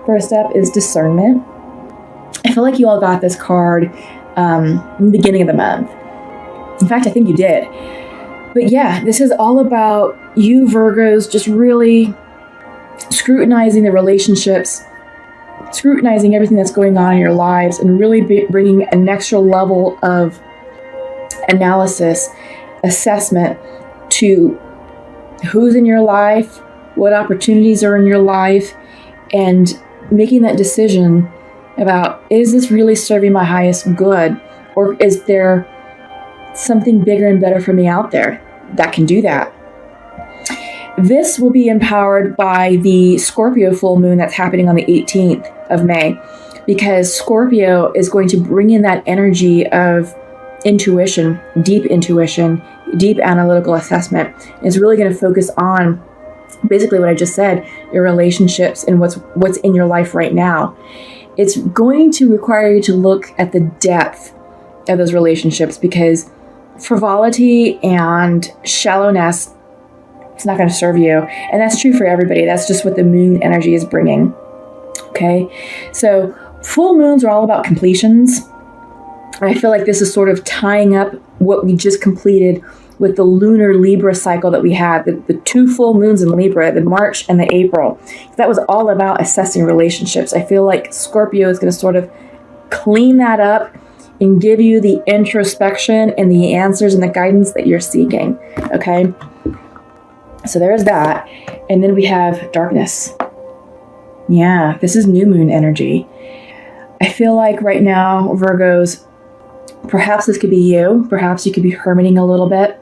First up is discernment. I feel like you all got this card in the beginning of the month. In fact, I think you did. But yeah, this is all about you Virgos just really scrutinizing the relationships, scrutinizing everything that's going on in your lives, and really bringing an extra level of analysis, assessment to who's in your life, what opportunities are in your life, and making that decision about, is this really serving my highest good, or is there something bigger and better for me out there that can do that? This will be empowered by the Scorpio full moon that's happening on the 18th of May, because Scorpio is going to bring in that energy of intuition, deep analytical assessment. It's really going to focus on basically what I just said, your relationships and what's in your life right now. It's going to require you to look at the depth of those relationships, because frivolity and shallowness, it's not going to serve you. And that's true for everybody. That's just what the moon energy is bringing. Okay. So full moons are all about completions. And I feel like this is sort of tying up what we just completed with the lunar Libra cycle that we had, the 2 full moons in Libra, the March and the April. That was all about assessing relationships. I feel like Scorpio is going to sort of clean that up and give you the introspection and the answers and the guidance that you're seeking. Okay. So there's that. And then we have darkness. Yeah, this is new moon energy. I feel like right now, Virgos, perhaps this could be you. Perhaps you could be hermiting a little bit.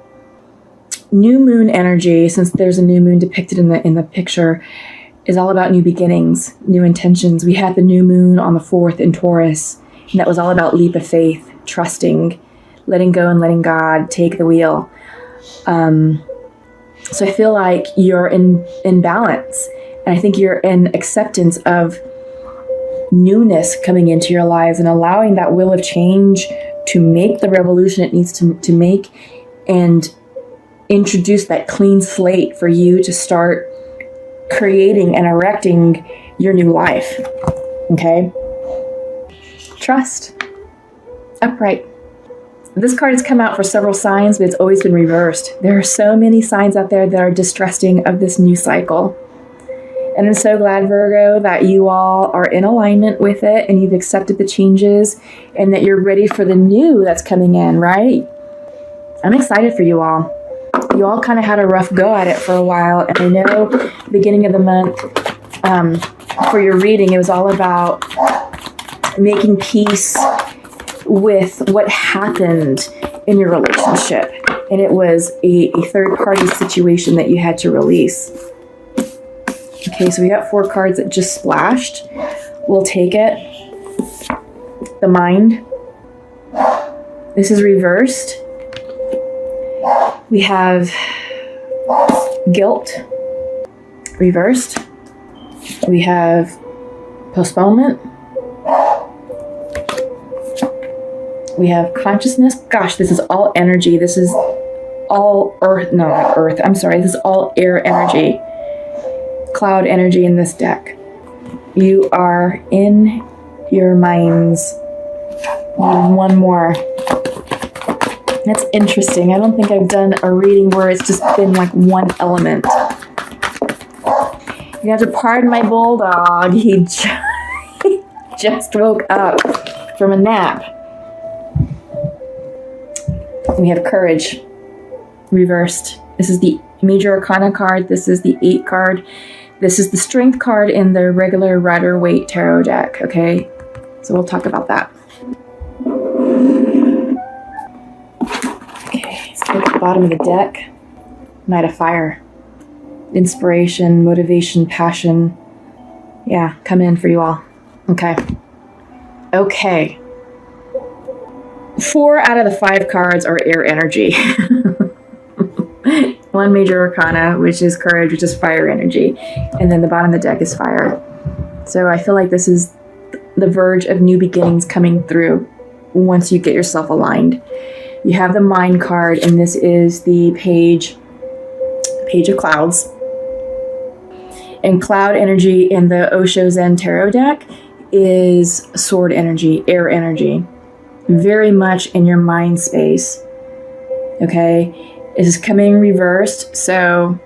New moon energy, since there's a new moon depicted in the picture, is all about new beginnings, new intentions. We had the new moon on the 4th in Taurus, and that was all about leap of faith, trusting, letting go and letting God take the wheel. So I feel like you're in balance, and I think you're in acceptance of newness coming into your lives and allowing that will of change to make the revolution it needs to make, and introduce that clean slate for you to start creating and erecting your new life. Okay? Trust. Upright. This card has come out for several signs, but it's always been reversed. There are so many signs out there that are distrusting of this new cycle. And I'm so glad, Virgo, that you all are in alignment with it and you've accepted the changes and that you're ready for the new that's coming in, right? I'm excited for you all. You all kind of had a rough go at it for a while. And I know the beginning of the month, for your reading, it was all about making peace with what happened in your relationship. And it was a third-party situation that you had to release. Okay, so we got 4 cards that just splashed. We'll take it. The Mind. This is reversed. We have Guilt. Reversed. We have Postponement. We have Consciousness. Gosh, this is all energy. This is all earth. No, not earth. I'm sorry. This is all air energy. Cloud energy in this deck. You are in your minds. One more. That's interesting. I don't think I've done a reading where it's just been like one element. You have to pardon my bulldog. He just woke up from a nap. We have Courage. Reversed. This is the Major Arcana card. This is the 8 card. This is the Strength card in the regular Rider-Waite Tarot deck, okay? So we'll talk about that. Okay, let's look at the bottom of the deck. Knight of Fire. Inspiration, motivation, passion. Yeah, come in for you all. Okay. Okay. 4 out of the 5 cards are air energy. 1 Major Arcana, which is Courage, which is fire energy. And then the bottom of the deck is fire. So I feel like this is the verge of new beginnings coming through once you get yourself aligned. You have the Mind card, and this is the Page of Clouds. And cloud energy in the Osho Zen Tarot deck is sword energy, air energy. Very much in your mind space. Okay? It is coming reversed. So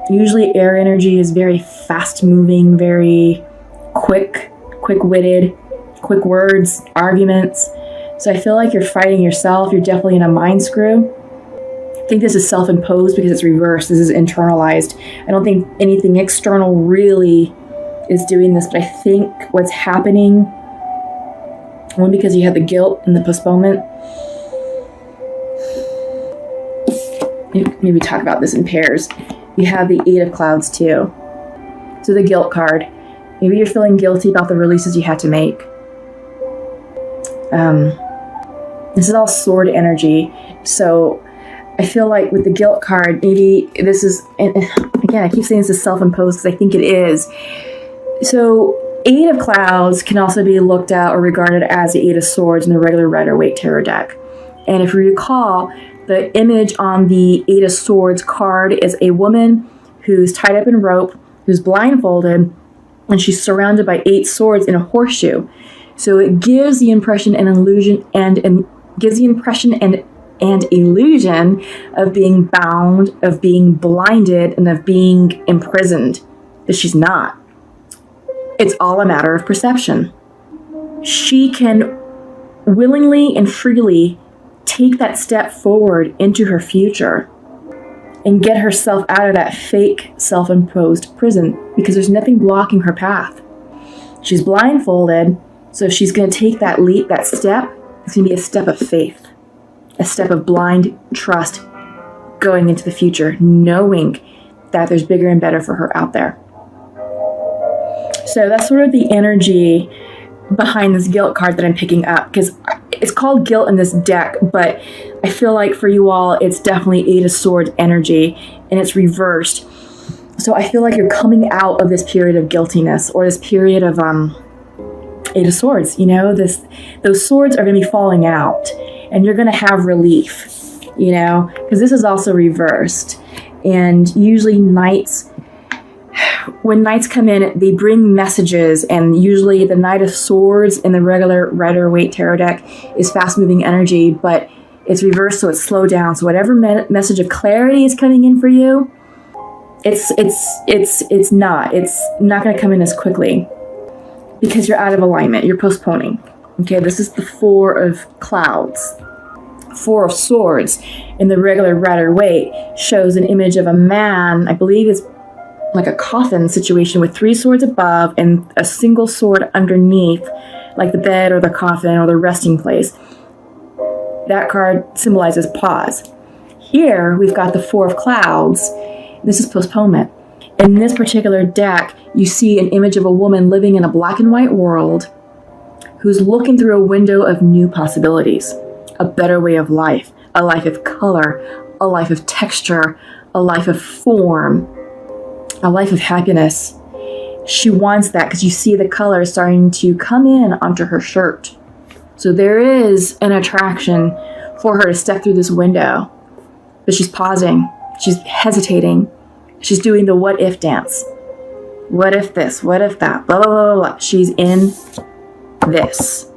usually air energy is very fast moving, very quick-witted, quick words, arguments. So I feel like you're fighting yourself. You're definitely in a mind screw. I think this is self-imposed because it's reversed. This is internalized. I don't think anything external really is doing this, but I think what's happening, one, because you have the guilt and the postponement. Maybe talk about this in pairs. You have the Eight of Clouds too. So the guilt card. Maybe you're feeling guilty about the releases you had to make. This is all sword energy. So I feel like with the guilt card, maybe this is, and again, I keep saying this is self-imposed because I think it is. So Eight of Clouds can also be looked at or regarded as the Eight of Swords in the regular Rider-Waite tarot deck. And if you recall, the image on the Eight of Swords card is a woman who's tied up in rope, who's blindfolded, and she's surrounded by 8 swords in a horseshoe. So it gives the impression and illusion and illusion of being bound, of being blinded, and of being imprisoned. But she's not. It's all a matter of perception. She can willingly and freely take that step forward into her future and get herself out of that fake self-imposed prison because there's nothing blocking her path. She's blindfolded, so if she's going to take that leap, that step, it's going to be a step of faith, a step of blind trust going into the future, knowing that there's bigger and better for her out there. So that's sort of the energy behind this guilt card that I'm picking up, because it's called guilt in this deck, but I feel like for you all, it's definitely Eight of Swords energy, and it's reversed. So I feel like you're coming out of this period of guiltiness, or this period of Eight of Swords. You know, those swords are going to be falling out, and you're going to have relief. You know, because this is also reversed, and usually knights. When knights come in, they bring messages, and usually the Knight of Swords in the regular Rider-Waite tarot deck is fast-moving energy, but it's reversed, so it's slowed down. So whatever message of clarity is coming in for you, it's not going to come in as quickly because you're out of alignment. You're postponing. Okay, this is the Four of Clouds. Four of Swords in the regular Rider-Waite shows an image of a man, I believe it's like a coffin situation with 3 swords above and a single sword underneath, like the bed or the coffin or the resting place. That card symbolizes pause. Here, we've got the Four of Clouds. This is postponement. In this particular deck, you see an image of a woman living in a black and white world who's looking through a window of new possibilities, a better way of life, a life of color, a life of texture, a life of form, a life of happiness. She wants that because you see the color starting to come in onto her shirt. So there is an attraction for her to step through this window. But she's pausing. She's hesitating. She's doing the what if dance. What if this? What if that? Blah, blah, blah, blah. She's in this.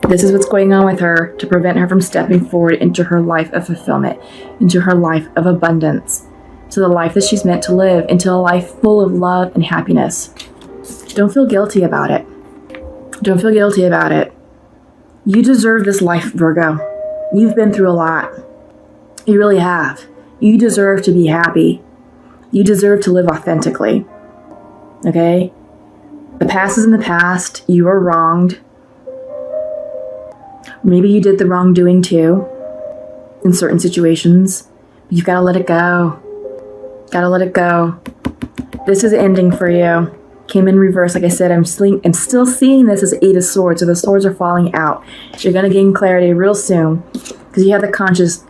This is what's going on with her to prevent her from stepping forward into her life of fulfillment, into her life of abundance, to the life that she's meant to live, into a life full of love and happiness. Don't feel guilty about it. Don't feel guilty about it. You deserve this life, Virgo. You've been through a lot. You really have. You deserve to be happy. You deserve to live authentically. Okay? The past is in the past. You were wronged. Maybe you did the wrongdoing too in certain situations. You've got to let it go. Gotta let it go. This is ending for you. Came in reverse. Like I said, I'm still seeing this as Eight of Swords. So the swords are falling out. You're going to gain clarity real soon because you have the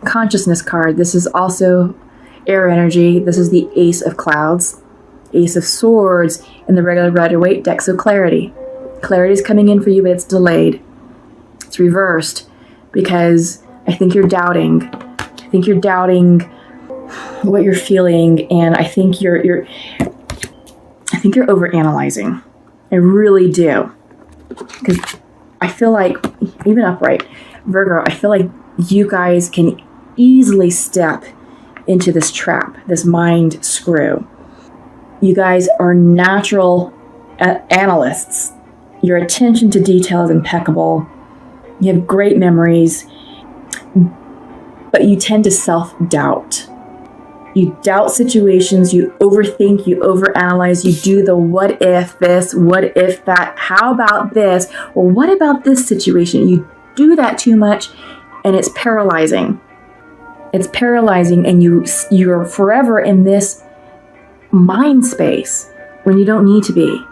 consciousness card. This is also air energy. This is the Ace of Clouds, Ace of Swords in the regular Rider-Waite deck. So clarity. Clarity is coming in for you, but it's delayed. It's reversed because I think you're doubting. I think you're doubting what you're feeling, and I think you're think you're overanalyzing. I really do. Because I feel like, even upright, Virgo, I feel like you guys can easily step into this trap, this mind screw. You guys are natural analysts. Your attention to detail is impeccable. You have great memories, but you tend to self-doubt. You doubt situations, you overthink, you overanalyze, you do the what if this, what if that, how about this, or what about this situation? You do that too much and it's paralyzing. It's paralyzing, and you're forever in this mind space when you don't need to be.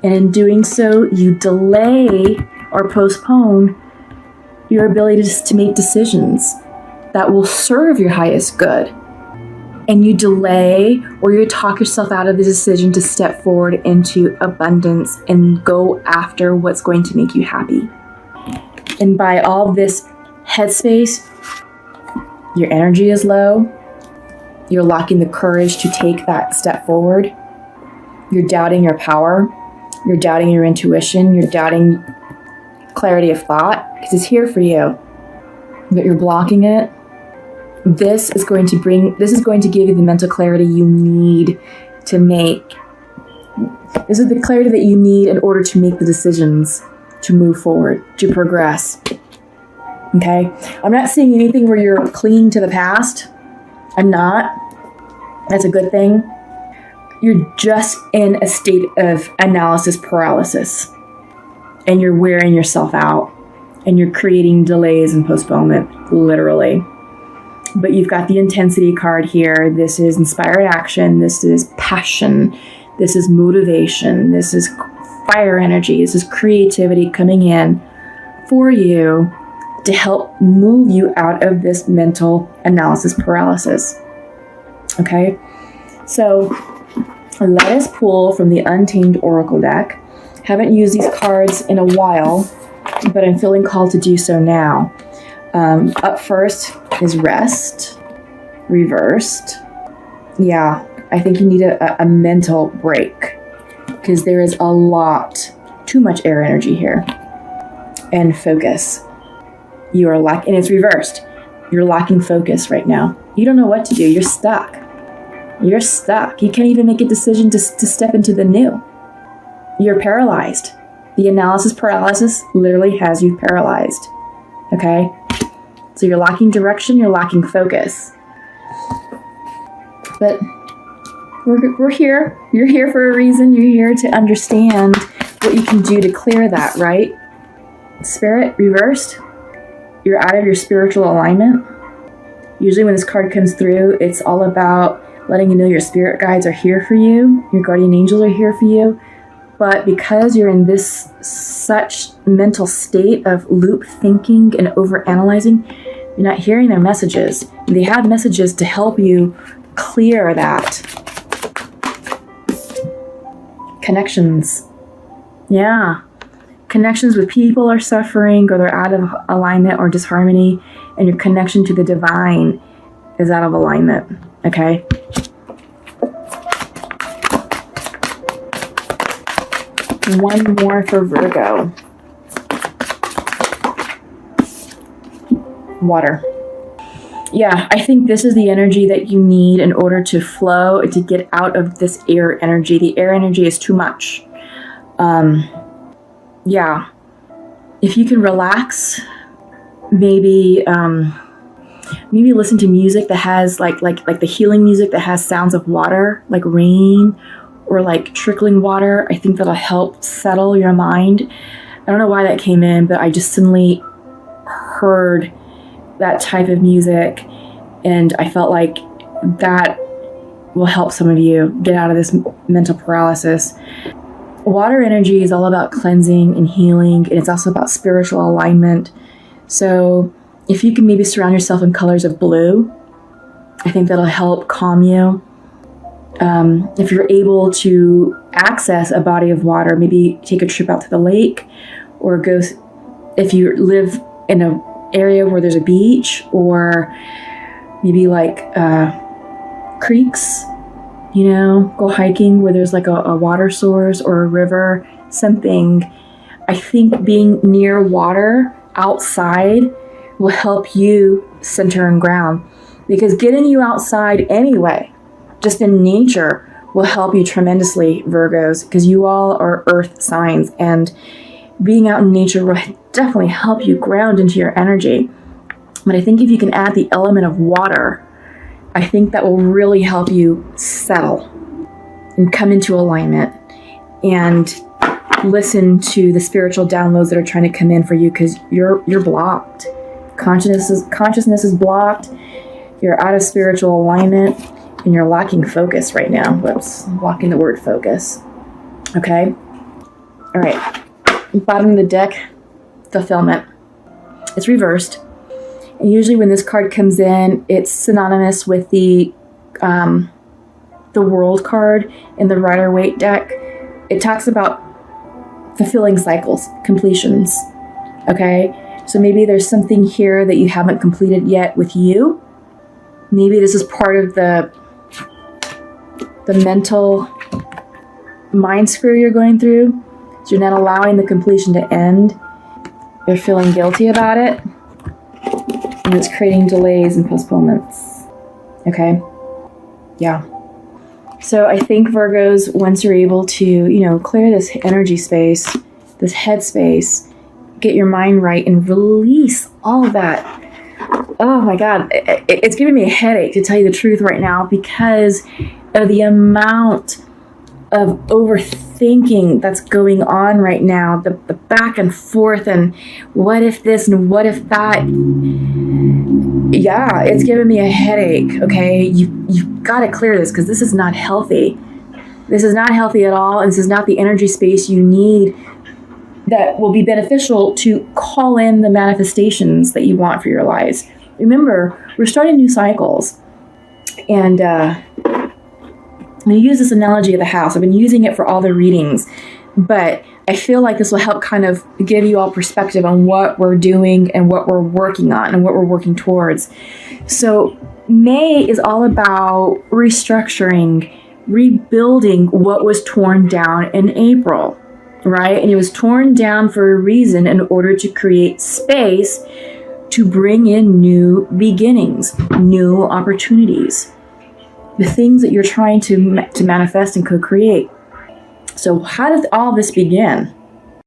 And in doing so, you delay or postpone your ability to make decisions that will serve your highest good. And you delay or you talk yourself out of the decision to step forward into abundance and go after what's going to make you happy. And by all this headspace, your energy is low. You're lacking the courage to take that step forward. You're doubting your power. You're doubting your intuition. You're doubting clarity of thought, because it's here for you, but you're blocking it. This is going to give you the mental clarity you need to make. This is the clarity that you need in order to make the decisions, to move forward, to progress. Okay? I'm not seeing anything where you're clinging to the past. I'm not. That's a good thing. You're just in a state of analysis paralysis. And you're wearing yourself out. And you're creating delays and postponement, literally. But you've got the intensity card here. This is inspired action. This is passion. This is motivation. This is fire energy. This is creativity coming in for you to help move you out of this mental analysis paralysis. Okay? So let us pull from the Untamed Oracle deck. Haven't used these cards in a while, but I'm feeling called to do so now. Up first is rest, reversed. Yeah, I think you need a mental break, because there is a lot, too much air energy here. And focus. You are lacking, and it's reversed. You're lacking focus right now. You don't know what to do. You're stuck. You're stuck. You can't even make a decision to step into the new. You're paralyzed. The analysis paralysis literally has you paralyzed. Okay? So you're lacking direction, you're lacking focus. But we're here. You're here for a reason. You're here to understand what you can do to clear that, right? Spirit, reversed. You're out of your spiritual alignment. Usually when this card comes through, it's all about letting you know your spirit guides are here for you. Your guardian angels are here for you. But because you're in this such mental state of loop thinking and overanalyzing, you're not hearing their messages. They have messages to help you clear that. Connections. Yeah. Connections with people are suffering, or they're out of alignment or disharmony, and your connection to the divine is out of alignment. Okay? One more for Virgo. Water. Yeah, I think this is the energy that you need in order to flow, to get out of this air energy. The air energy is too much. Yeah. If you can relax, maybe listen to music that has like the healing music that has sounds of water, like rain or like trickling water. I think that'll help settle your mind. I don't know why that came in, but I just suddenly heard that type of music, and I felt like that will help some of you get out of this mental paralysis. Water energy is all about cleansing and healing, and it's also about spiritual alignment. So if you can maybe surround yourself in colors of blue, I think that'll help calm you. If you're able to access a body of water, maybe take a trip out to the lake, or go, if you live in an area where there's a beach, or maybe like creeks, go hiking where there's like a water source or a river, something. I think being near water outside will help you center and ground, because getting you outside anyway, just in nature, will help you tremendously, Virgos, because you all are earth signs, and being out in nature will definitely help you ground into your energy. But I think if you can add the element of water, I think that will really help you settle and come into alignment and listen to the spiritual downloads that are trying to come in for you, because you're blocked. Consciousness is blocked. You're out of spiritual alignment, and you're lacking focus right now. Whoops, I'm blocking the word focus. Okay? All right. Bottom of the deck, fulfillment. It's reversed. And usually when this card comes in, it's synonymous with the World card in the Rider-Waite deck. It talks about fulfilling cycles, completions. Okay? So maybe there's something here that you haven't completed yet with you. Maybe this is part of the mental mind screw you're going through. So you're not allowing the completion to end. You're feeling guilty about it. And it's creating delays and postponements. Okay? Yeah. So I think Virgos, once you're able to, clear this energy space, this head space, get your mind right and release all of that. Oh my God. It's giving me a headache, to tell you the truth right now, because of the amount of overthinking that's going on right now, the back and forth, and what if this and what if that. Yeah, it's giving me a headache. Okay, you've got to clear this, because this is not healthy. This is not healthy at all, and this is not the energy space you need that will be beneficial to call in the manifestations that you want for your lives. Remember, we're starting new cycles, and I'm going to use this analogy of the house. I've been using it for all the readings, but I feel like this will help kind of give you all perspective on what we're doing and what we're working on and what we're working towards. So May is all about restructuring, rebuilding what was torn down in April, right? And it was torn down for a reason, in order to create space to bring in new beginnings, new opportunities, the things that you're trying to manifest and co-create. So how does all this begin?